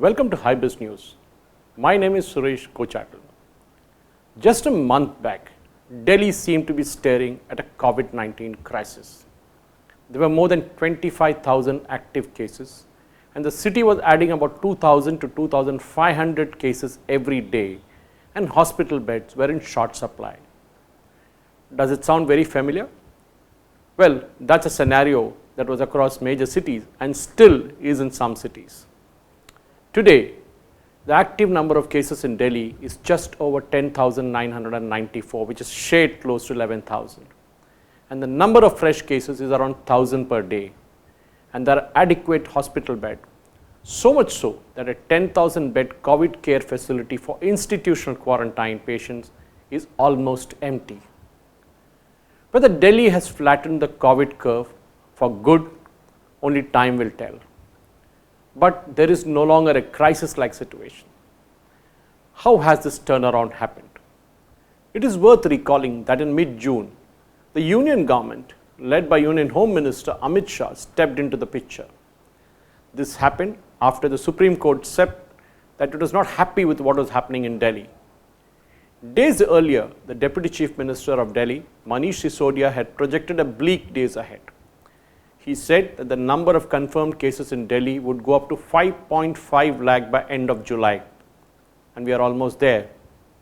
Welcome to Hybris News. My name is Suresh Kochatal. Just a month back, Delhi seemed to be staring at a COVID-19 crisis. There were more than 25,000 active cases, and the city was adding about 2,000 to 2,500 cases every day, and hospital beds were in short supply. Does it sound very familiar? Well, that's a scenario that was across major cities and still is in some cities. Today, the active number of cases in Delhi is just over 10,994, which is shade close to 11,000. And the number of fresh cases is around 1,000 per day. And there are adequate hospital beds. So much so that a 10,000 bed COVID care facility for institutional quarantine patients is almost empty. Whether Delhi has flattened the COVID curve for good, only time will tell. But there is no longer a crisis-like situation. How has this turnaround happened? It is worth recalling that in mid-June, the Union government, led by Union Home Minister Amit Shah, stepped into the picture. This happened after the Supreme Court said that it was not happy with what was happening in Delhi. Days earlier, the Deputy Chief Minister of Delhi, Manish Sisodia, had projected a bleak days ahead. He said that the number of confirmed cases in Delhi would go up to 5.5 lakh by end of July. And we are almost there,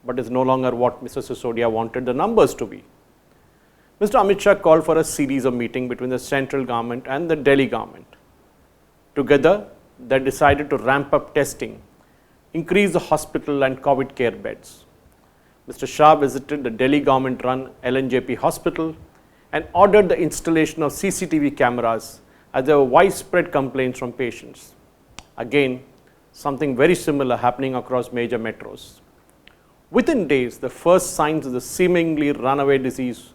but it's no longer what Mr. Sisodia wanted the numbers to be. Mr. Amit Shah called for a series of meetings between the central government and the Delhi government. Together, they decided to ramp up testing, increase the hospital and COVID care beds. Mr. Shah visited the Delhi government-run LNJP hospital and ordered the installation of CCTV cameras as there were widespread complaints from patients. Again, something very similar happening across major metros. Within days, the first signs of the seemingly runaway disease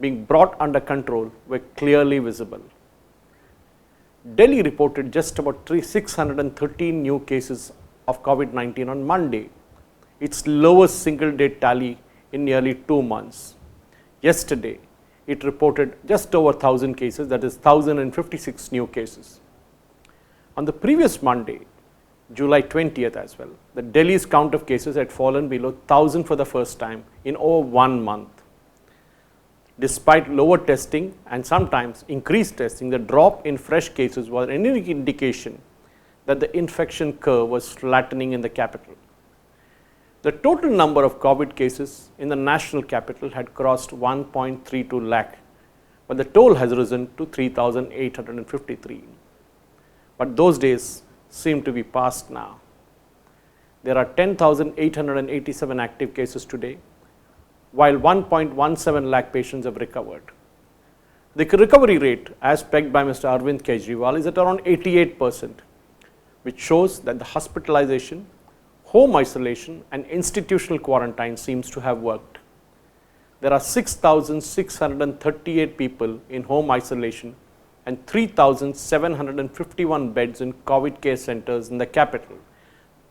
being brought under control were clearly visible. Delhi reported just about 613 new cases of COVID-19 on Monday, its lowest single-day tally in nearly 2 months. Yesterday, it reported just over 1,000 cases, that is 1,056 new cases. On the previous Monday, July 20th as well, the Delhi's count of cases had fallen below 1,000 for the first time in over 1 month. Despite lower testing and sometimes increased testing, the drop in fresh cases was an indication that the infection curve was flattening in the capital. The total number of COVID cases in the national capital had crossed 1.32 lakh, but the toll has risen to 3,853. But those days seem to be past now. There are 10,887 active cases today, while 1.17 lakh patients have recovered. The recovery rate, as pegged by Mr. Arvind Kejriwal, is at around 88%, which shows that the hospitalization, home isolation and institutional quarantine seems to have worked. There are 6,638 people in home isolation and 3,751 beds in COVID care centers in the capital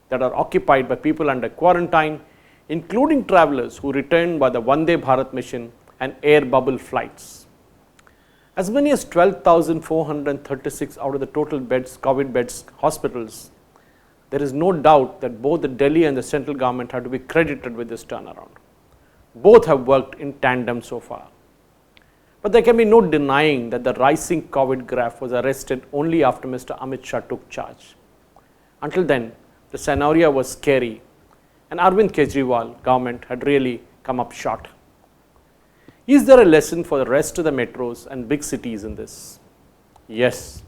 that are occupied by people under quarantine, including travelers who returned by the Vande Bharat mission and air bubble flights. As many as 12,436 out of the total beds, COVID beds, hospitals, there is no doubt that both the Delhi and the central government have to be credited with this turnaround. Both have worked in tandem so far. But there can be no denying that the rising COVID graph was arrested only after Mr. Amit Shah took charge. Until then, the scenario was scary, and Arvind Kejriwal government had really come up short. Is there a lesson for the rest of the metros and big cities in this? Yes.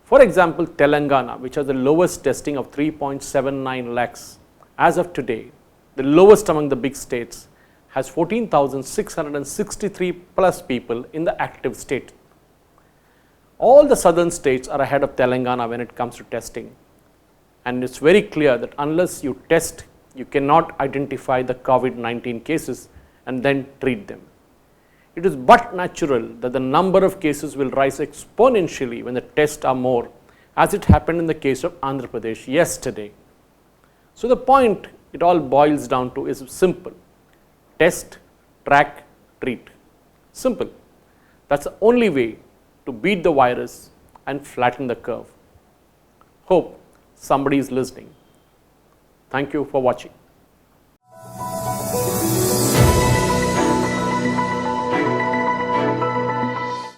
For example, Telangana, which has the lowest testing of 3.79 lakhs as of today, the lowest among the big states, has 14,663 plus people in the active state. All the southern states are ahead of Telangana when it comes to testing. And it's very clear that unless you test, you cannot identify the COVID-19 cases and then treat them. It is but natural that the number of cases will rise exponentially when the tests are more, as it happened in the case of Andhra Pradesh yesterday. So the point it all boils down to is simple: test, track, treat. Simple. That's the only way to beat the virus and flatten the curve. Hope somebody is listening. Thank you for watching.